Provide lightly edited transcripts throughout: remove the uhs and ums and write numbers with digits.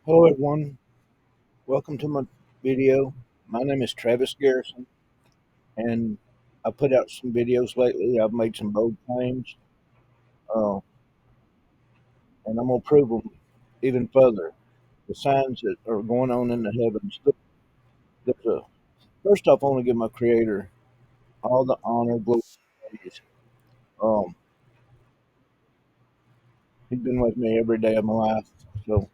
Hello, everyone. Welcome to my video. My name is Travis Garrison, and I put out some videos lately. I've made some bold claims, uh, and I'm going to prove them even further. The signs that are going on in the heavens. There's a, first off, I want to give my Creator all the honor, glory, and praise. Um, he's been with me every day of my life. So,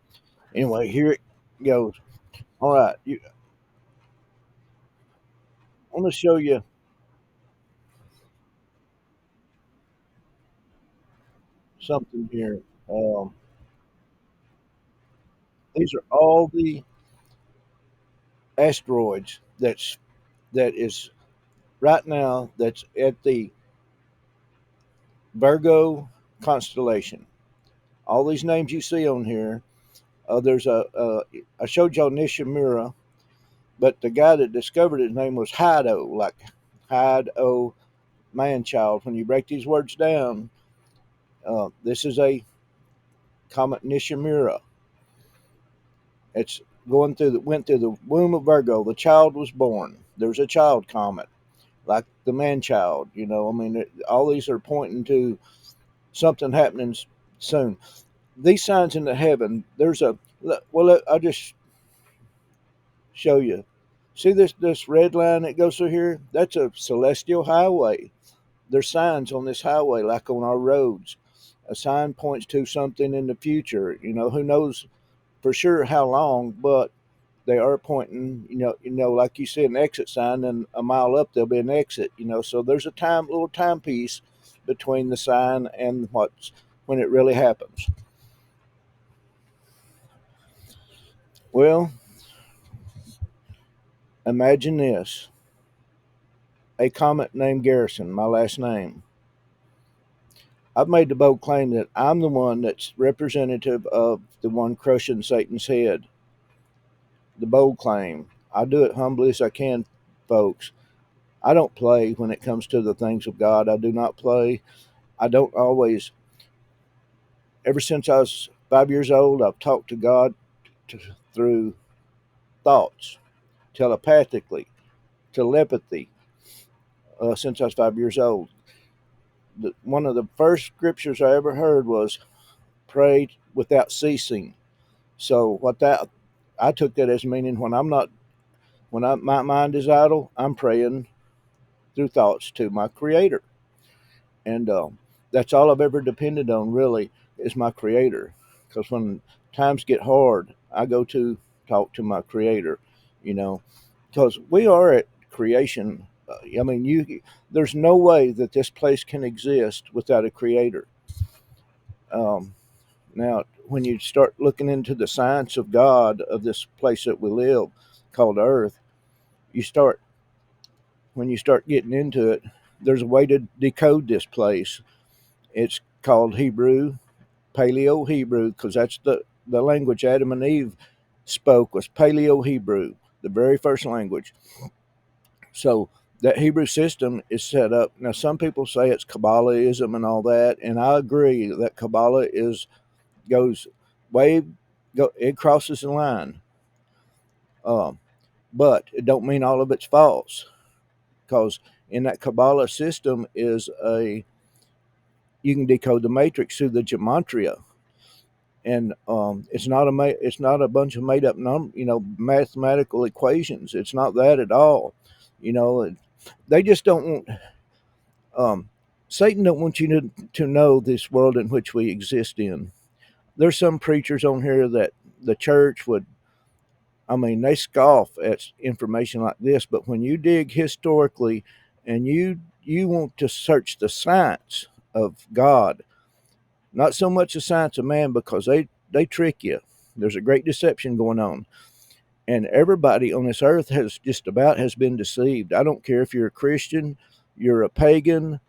anyway, here it goes. All right, I want to show you something here. Um, these are all the asteroids that is right now that's at the Virgo constellation. All these names you see on here, there's I showed y'all Nishimura, but the guy that discovered his name was Hido, like Hido Manchild. When you break these words down, this is a comet Nishimura. It's went through the womb of Virgo. The child was born. There's a child comet, like the man child. I mean, all these are pointing to something happening soon. These signs in the heaven, there's a well. I'll just show you. See this red line that goes through here? That's a celestial highway. There's signs on this highway, like on our roads. A sign points to something in the future. Who knows for sure how long, but they are pointing. Like you see an exit sign, and a mile up there'll be an exit. So there's a little timepiece between the sign and when it really happens. Well, imagine this: a comet named Garrison, my last name. I've made the bold claim that I'm the one that's representative of the one crushing Satan's head. The bold claim. I do it humbly as I can, folks. I don't play when it comes to the things of God. I do not play. I don't always. Ever since I was 5 years old, I've talked to God through thoughts, telepathically, telepathy, since I was 5 years old. One of the first scriptures I ever heard was pray without ceasing. So I took that as meaning my mind is idle, I'm praying through thoughts to my Creator, and that's all I've ever depended on. Really, is my Creator, because when times get hard, I go to talk to my Creator. You know, because we are at creation. I mean, there's no way that this place can exist without a Creator. Um, Now, when you start looking into the science of God of this place that we live, called Earth, you start when you start getting into it. There's a way to decode this place. It's called Hebrew, Paleo Hebrew, because that's the language Adam and Eve spoke was Paleo Hebrew, the very first language. So that Hebrew system is set up. Now, some people say it's Kabbalahism and all that, and I agree that Kabbalah goes way it crosses the line, um, but it don't mean all of it's false, because in that Kabbalah system is a you can decode the matrix through the gematria, and it's not a bunch of made up mathematical equations. It's not that at all. You know, they just don't want um, Satan don't want you to know this world in which we exist in. There's some preachers on here that the church would, I mean, they scoff at information like this, but when you dig historically and you want to search the science of God, not so much the science of man, because they trick you. There's a great deception going on, and everybody on this earth has been deceived. I don't care if you're a Christian, you're a pagan,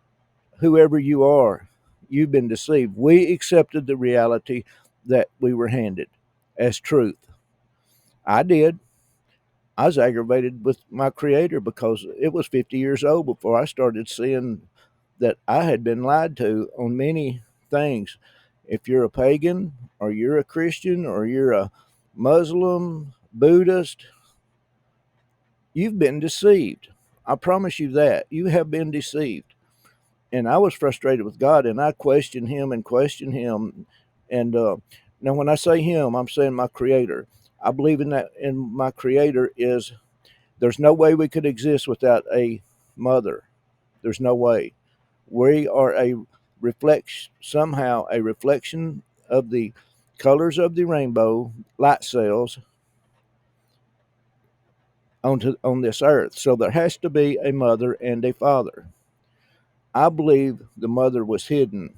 whoever you are, you've been deceived. We accepted the reality that we were handed as truth. I did. I was aggravated with my Creator because it was 50 years old before I started seeing that I had been lied to on many things. If you're a pagan or you're a Christian or you're a Muslim, Buddhist, you've been deceived. I promise you that. You have been deceived. And I was frustrated with God, and I questioned him and questioned him. And now, when I say him, I'm saying my creator. I believe in that, in my creator is there's no way we could exist without a mother. There's no way. We are somehow a reflection of the colors of the rainbow light cells on this earth. So there has to be a mother and a father. I believe the mother was hidden,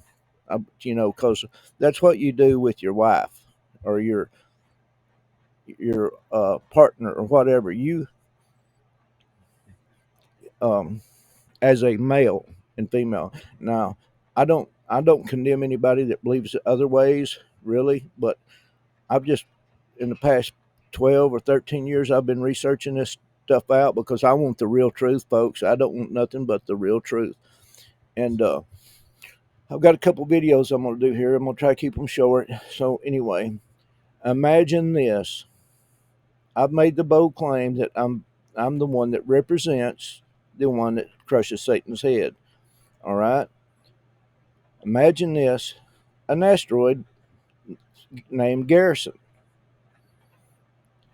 because that's what you do with your wife or your partner or whatever. You, um, as a male and female. Now, I don't condemn anybody that believes other ways, really, but I've just in the past 12 or 13 years I've been researching this stuff out because I want the real truth, folks. I don't want nothing but the real truth. And I've got a couple videos I'm going to do here. I'm going to try to keep them short. So anyway, imagine this. I've made the bold claim that I'm the one that represents the one that crushes Satan's head. All right. Imagine this: an asteroid named Garrison.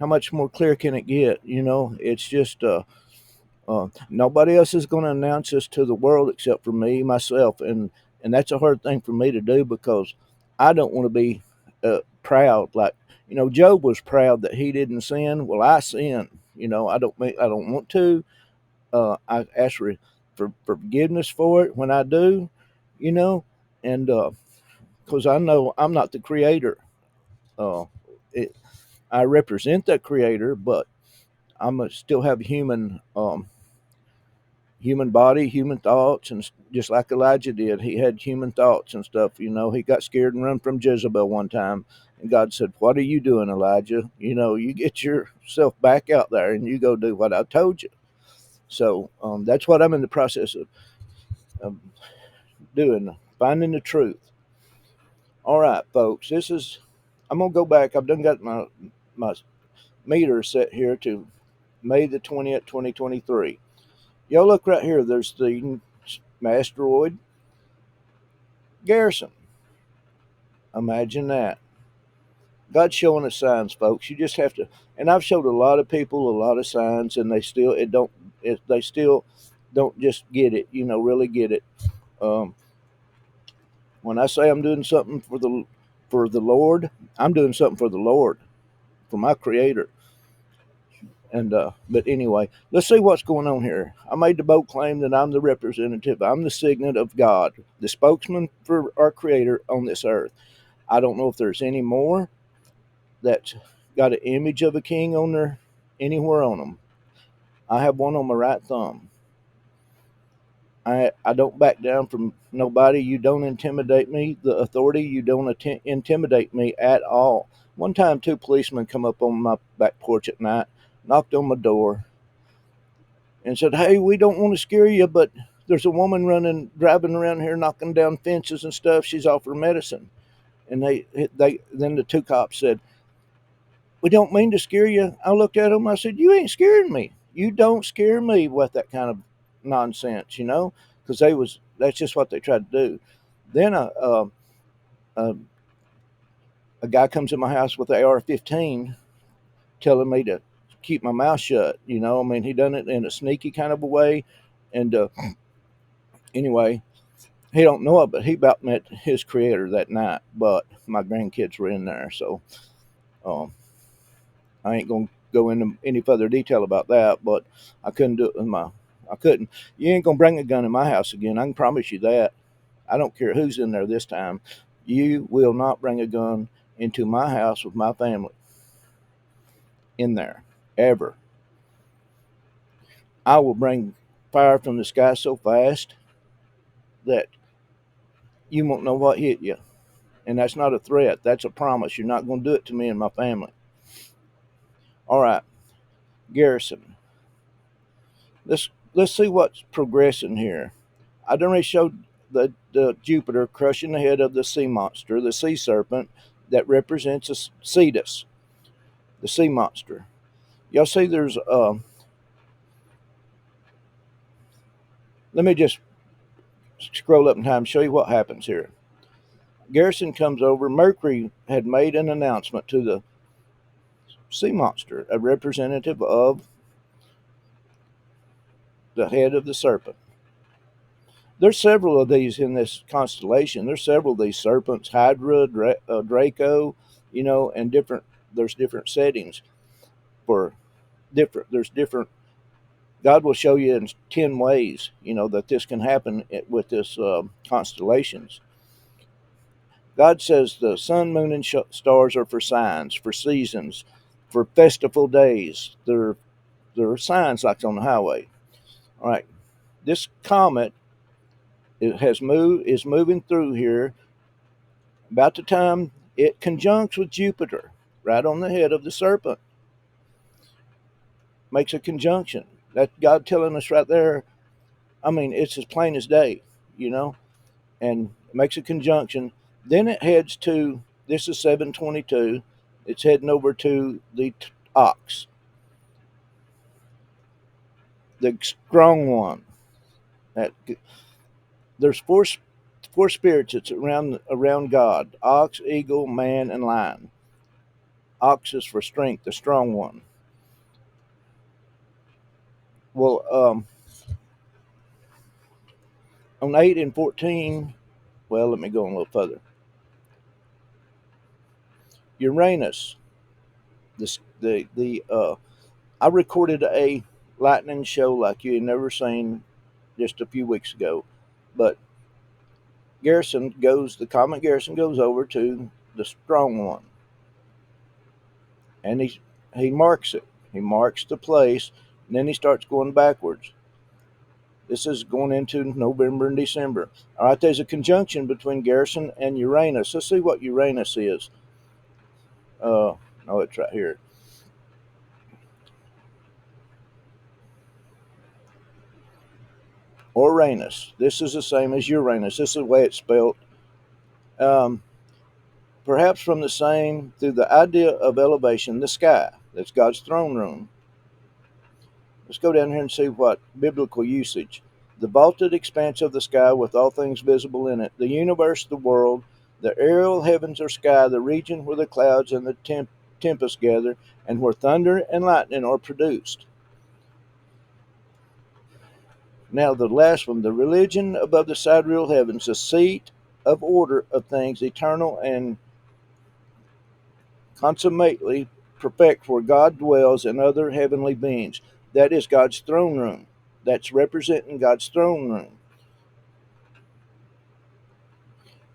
How much more clear can it get? It's just nobody else is going to announce this to the world except for me, myself, and that's a hard thing for me to do because I don't want to be proud. Like Job was proud that he didn't sin. Well, I sin. I don't want to. I ask for forgiveness for it when I do. You know, and because I know I'm not the creator. Uh, it, I represent that creator, but I'm a, still have human body, human thoughts, and just like Elijah did, he had human thoughts and stuff. He got scared and run from Jezebel one time, and God said, "What are you doing, Elijah? You get yourself back out there and you go do what I told you." So that's what I'm in the process of doing, finding the truth. All right, folks, I'm gonna go back. I've done got my meter set here to May the 20th, 2023. Y'all look right here. There's the asteroid Garrison. Imagine that. God's showing us signs, folks. You just have to. And I've showed a lot of people a lot of signs, and they still don't just get it. Really get it. Um, when I say I'm doing something for the Lord, I'm doing something for the Lord, for my Creator. And but anyway, let's see what's going on here. I made the bold claim that I'm the representative. I'm the signet of God, the spokesman for our Creator on this earth. I don't know if there's any more that's got an image of a king on there anywhere on them. I have one on my right thumb. I don't back down from nobody. You don't intimidate me. The authority, you don't intimidate me at all. One time, two policemen come up on my back porch at night, knocked on my door, and said, "Hey, we don't want to scare you, but there's a woman driving around here, knocking down fences and stuff. She's off her medicine." And then the two cops said, "We don't mean to scare you." I looked at them. I said, "You ain't scaring me. You don't scare me with that kind of nonsense, because that's just what they tried to do." Then a, a guy comes in my house with an AR-15, telling me to keep my mouth shut. I mean, he done it in a sneaky kind of a way, and anyway, he don't know it, but he about met his creator that night. But my grandkids were in there, so um, I ain't gonna go into any further detail about that. But I couldn't do it with my. I couldn't. You ain't gonna bring a gun in my house again. I can promise you that. I don't care who's in there this time. You will not bring a gun into my house with my family in there ever. I will bring fire from the sky so fast that you won't know what hit you. And that's not a threat. That's a promise. You're not going to do it to me and my family. All right, Garrison. Let's see what's progressing here. I already showed the Jupiter crushing the head of the sea monster, the sea serpent that represents a Cetus. the sea monster. Y'all see there's, let me just scroll up in time and show you what happens here. Garrison comes over. Mercury had made an announcement to the sea monster, a representative of the head of the serpent. There's several of these in this constellation. There's several of these serpents, Hydra, Draco, and different. There's different settings for different. There's different. God will show you in 10 ways, that this can happen with this constellations. God says the sun, moon, and stars are for signs, for seasons, for festival days. There are signs like on the highway. All right, this comet is moving through here about the time it conjuncts with Jupiter, right on the head of the serpent. Makes a conjunction. That God telling us right there. I mean, it's as plain as day, you know, and makes a conjunction. Then it heads to, this is 722. It's heading over to the ox, the strong one. That there's four spirits that's around God: ox, eagle, man, and lion. Ox is for strength, the strong one. Well, on 8 and 14, well, let me go a little further. Uranus, I recorded a lightning show like you had never seen just a few weeks ago, but the comet Garrison goes over to the strong one, and he marks it. He marks the place, and then he starts going backwards. This is going into November and December. All right, there's a conjunction between Garrison and Uranus. Let's see what Uranus is. No, it's right here. Uranus. This is the same as Uranus. This is the way it's spelled. Um, Perhaps from the same through the idea of elevation, the sky. That's God's throne room. Let's go down here and see what biblical usage. The vaulted expanse of the sky with all things visible in it, the universe, the world, the aerial heavens or sky, the region where the clouds and the tempest gather, and where thunder and lightning are produced. Now, the last one, the religion above the sidereal heavens, the seat of order of things eternal and consummately perfect where God dwells and other heavenly beings. That is God's throne room. That's representing God's throne room.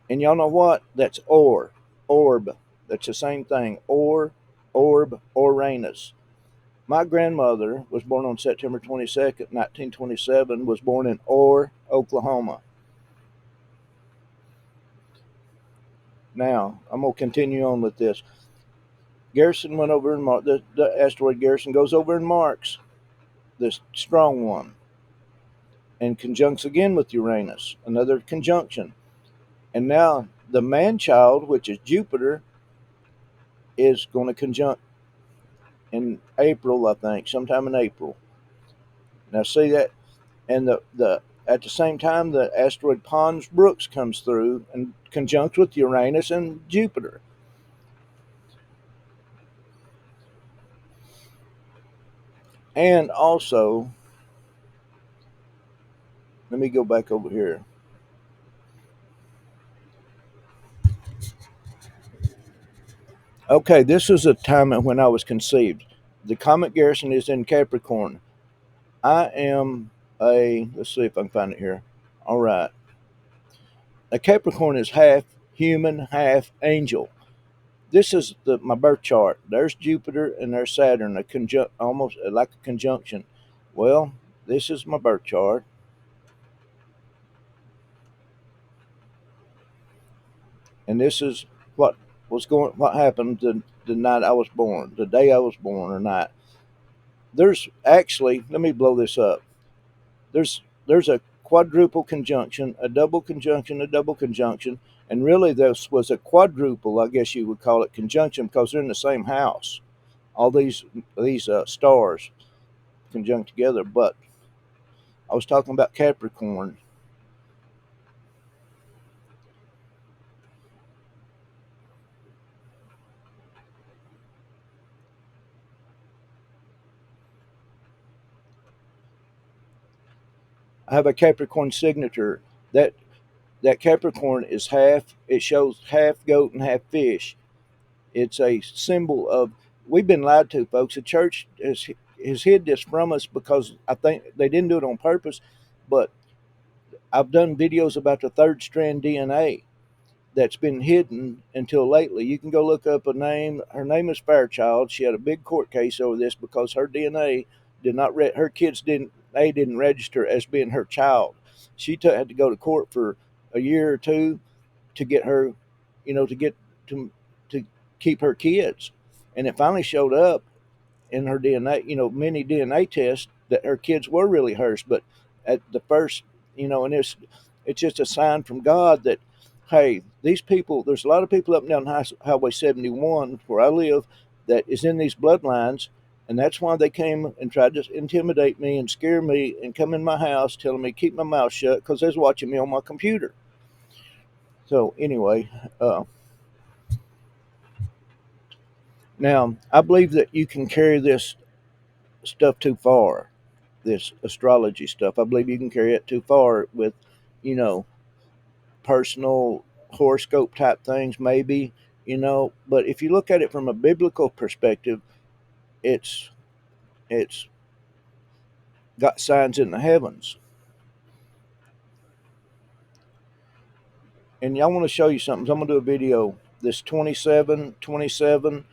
And y'all know what? That's orb. That's the same thing. Orb, Uranus. My grandmother was born on September 22nd, 1927, was born in Orr, Oklahoma. Now, I'm going to continue on with this. Garrison went over and the asteroid Garrison goes over and marks this strong one and conjuncts again with Uranus, another conjunction. And now the man child, which is Jupiter, is going to conjunct in April, I think, sometime in April. Now see that, and the at the same time the asteroid Pons Brooks comes through and conjuncts with Uranus and Jupiter. And also, let me go back over here. Okay, this is a time when I was conceived. The comet Garrison is in Capricorn. I am let's see if I can find it here. All right. A Capricorn is half human, half angel. This is my birth chart. There's Jupiter and there's Saturn, almost like a conjunction. Well, this is my birth chart, and this is what happened the night I was born, the day I was born or night. There's actually, let me blow this up. There's a quadruple conjunction, a double conjunction, and really this was a quadruple, I guess you would call it, conjunction because they're in the same house. all these stars conjunct together. But I was talking about Capricorn. I have a Capricorn signature. That Capricorn is half. It shows half goat and half fish. It's a symbol of. We've been lied to, folks. The church has hid this from us because I think they didn't do it on purpose. But I've done videos about the third strand DNA that's been hidden until lately. You can go look up a name. Her name is Fairchild. She had a big court case over this because her DNA did not. Her kids didn't. They didn't register as being her child. She had to go to court for a year or two to get her, to get to keep her kids, and it finally showed up in her DNA, many DNA tests that her kids were really hers. But at the first, and it's just a sign from God that, hey, these people, there's a lot of people up and down Highway 71 where I live that is in these bloodlines. And that's why they came and tried to intimidate me and scare me and come in my house telling me keep my mouth shut because they was watching me on my computer. So anyway, now I believe that you can carry this stuff too far, this astrology stuff. I believe you can carry it too far with, you know, personal horoscope type things, maybe, But if you look at it from a biblical perspective, it's it's got signs in the heavens. And y'all want to show you something. So I'm gonna do a video. This 27, 27,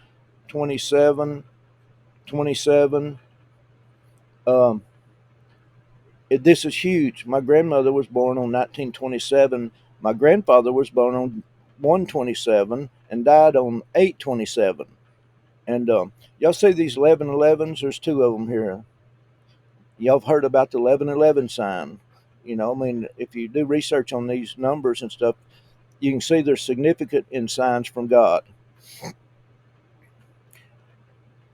27, 27. Um, this is huge. My grandmother was born on 1927. My grandfather was born on 127 and died on 827. And y'all see these 1111s? There's two of them here. Y'all have heard about the 1111 sign. If you do research on these numbers and stuff, you can see they're significant in signs from God.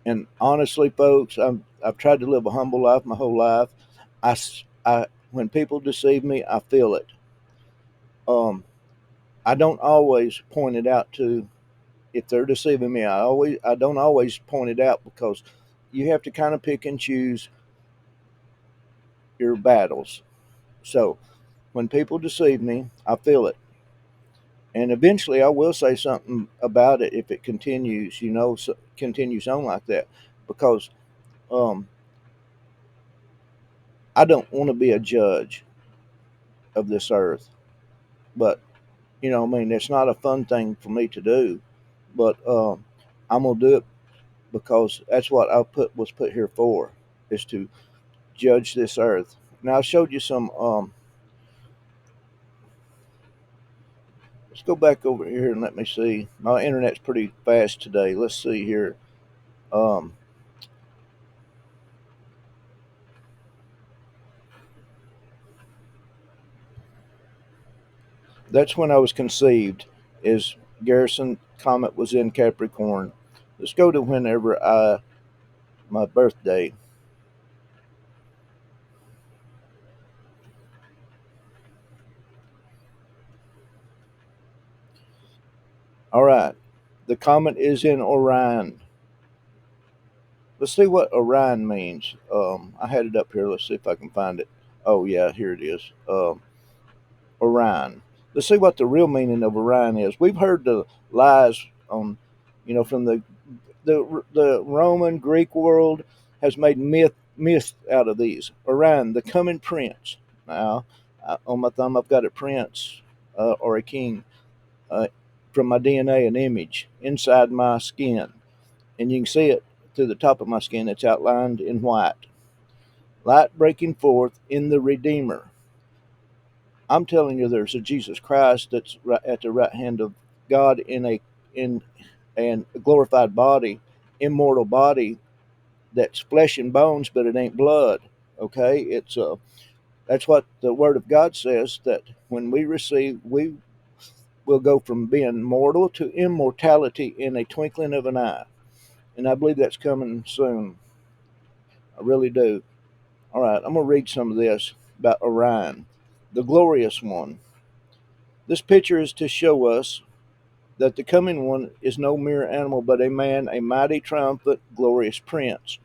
And honestly, folks, I've tried to live a humble life my whole life. I, when people deceive me, I feel it. Um, I don't always point it out to if they're deceiving me. I don't always point it out because you have to kind of pick and choose your battles. So when people deceive me, I feel it, and eventually I will say something about it if it continues, continues on like that, because um, I don't want to be a judge of this earth, but it's not a fun thing for me to do, but I'm gonna do it because that's what was put here for, is to judge this earth. Now I showed you some. Let's go back over here and let me see. My internet's pretty fast today. Let's see here. Um, that's when I was conceived. Is Garrison Comet was in Capricorn. Let's go to whenever my birthday. All right, the comet is in Orion. Let's see what Orion means. I had it up here. Let's see if I can find it. Oh yeah, here it is. Orion. Let's see what the real meaning of Orion is. We've heard the lies on, from the Roman Greek world has made myth out of these. Orion, the coming prince. Now, on my thumb, I've got a prince or a king uh, from my DNA, an image inside my skin, and you can see it through the top of my skin. It's outlined in white. Light breaking forth in the Redeemer. I'm telling you, there's a Jesus Christ that's right at the right hand of God in a glorified body, immortal body that's flesh and bones, but it ain't blood. Okay, it's that's what the Word of God says, that when we receive, we will go from being mortal to immortality in a twinkling of an eye. and I believe that's coming soon. I really do. All right, I'm going to read some of this about Orion, the glorious one. This picture is to show us that the coming one is no mere animal, but a man, a mighty, triumphant, glorious prince.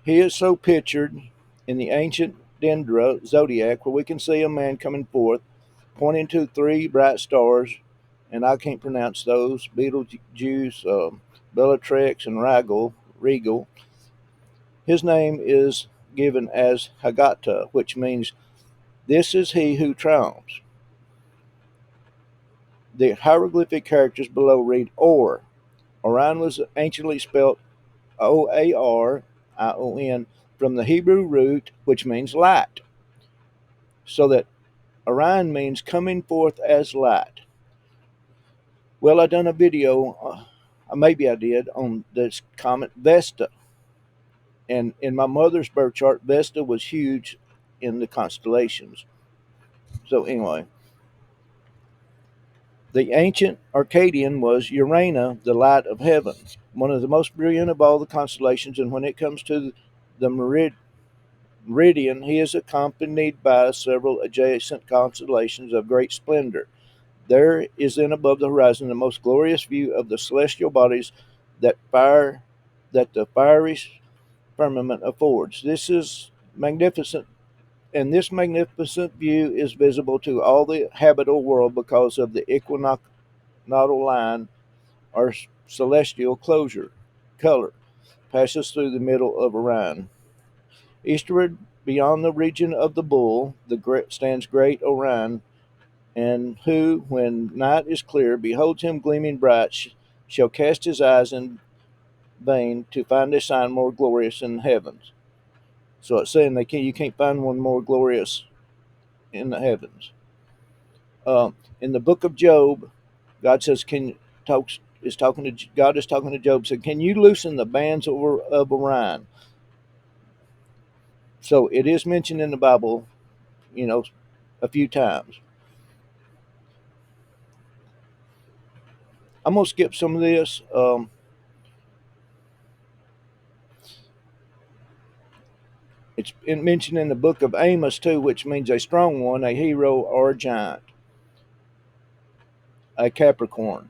He is so pictured in the ancient Dendra zodiac, where we can see a man coming forth, pointing to three bright stars, and I can't pronounce those: Betelgeuse, Bellatrix, and Regal. His name is given as Hagata, which means this is he who triumphs. The hieroglyphic characters below read Or. Orion was anciently spelled Oarion from the Hebrew root, which means light, so that Orion means coming forth as light. Well, I done a video, maybe I did, on this comet Vesta, and in my mother's birth chart, Vesta was huge in the constellations. So anyway, the ancient Arcadian was Urania, the light of heaven, one of the most brilliant of all the constellations. And when it comes to the meridian, he is accompanied by several adjacent constellations of great splendor. There is then above the horizon the most glorious view of the celestial bodies that fire that the fiery firmament affords. This is magnificent, and this magnificent view is visible to all the habitable world because of the equinoctial line or celestial closure color passes through the middle of Orion. Eastward, beyond the region of the bull, stands great Orion, and who, when night is clear, beholds him gleaming bright, shall cast his eyes in vain to find a sign more glorious in the heavens. So it's saying you can't find one more glorious in the heavens. In the book of Job, God says, "Can talks is talking to God is talking to Job. Said, can you loosen the bands of Orion?" So it is mentioned in the Bible, you know, a few times. I'm gonna skip some of this. It's mentioned in the book of Amos too, which means a strong one, a hero, or a giant, a Capricorn.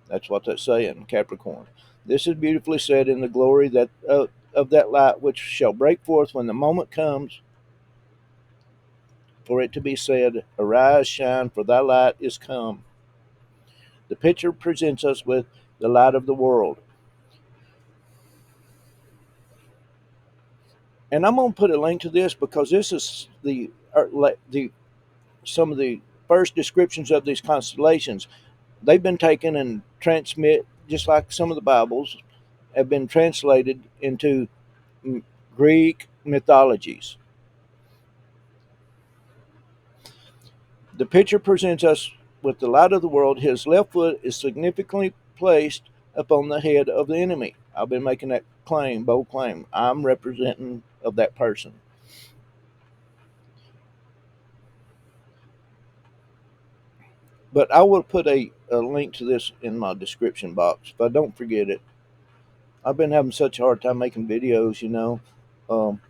That's what that's saying, Capricorn. This is beautifully said in the glory of that light which shall break forth when the moment comes for it to be said, "Arise, shine, for thy light is come." The picture presents us with the light of the world. And I'm going to put a link to this because this is the some of the first descriptions of these constellations. They've been taken and transmit, just like some of the Bibles have been translated into Greek mythologies. The picture presents us with the light of the world. His left foot is significantly placed upon the head of the enemy. I've been making that claim, bold claim. I'm representing of that person. But I will put a link to this in my description box if I don't forget it. I've been having such a hard time making videos, you know. Um,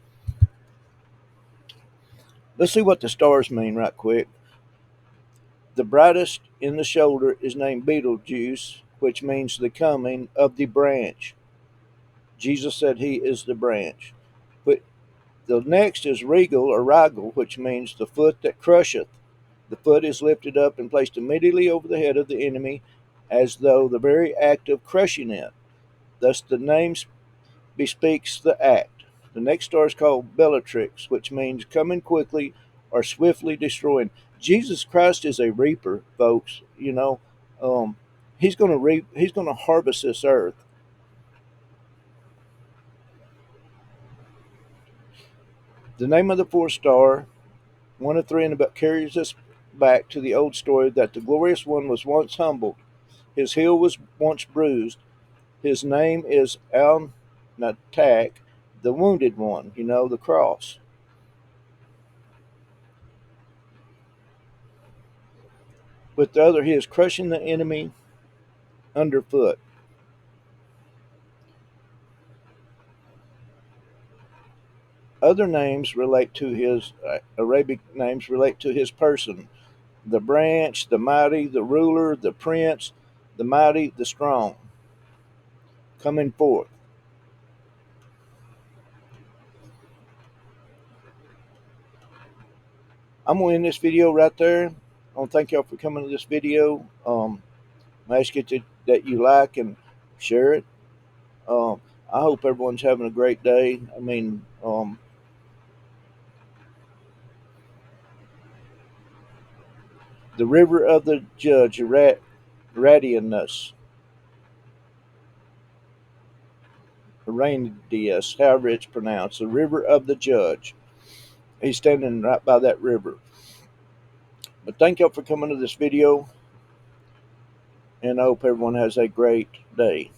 let's see what the stars mean right quick. The brightest in the shoulder is named Betelgeuse, which means the coming of the branch. Jesus said he is the branch. But the next is Regal or Rigel, which means the foot that crusheth. The foot is lifted up and placed immediately over the head of the enemy, as though the very act of crushing it. Thus the name bespeaks the act. The next star is called Bellatrix, which means coming quickly or swiftly destroying. Jesus Christ is a reaper, folks. You know, um, he's going to reap. He's going to harvest this earth. The name of the fourth star, one of three in the book, carries us back to the old story that the glorious one was once humbled. His heel was once bruised. His name is Al Natak, the wounded one. You know, the cross. With the other, he is crushing the enemy underfoot. Other names relate to his Arabic names relate to his person: the branch, the mighty, the ruler, the prince, the mighty, the strong, coming forth. I'm gonna end this video right there. I want to thank y'all for coming to this video. I ask you that you like and share it. I hope everyone's having a great day. I mean, the river of the judge, Radianus, Arrhenius, however it's pronounced, the river of the judge. He's standing right by that river. But thank y'all for coming to this video, and I hope everyone has a great day.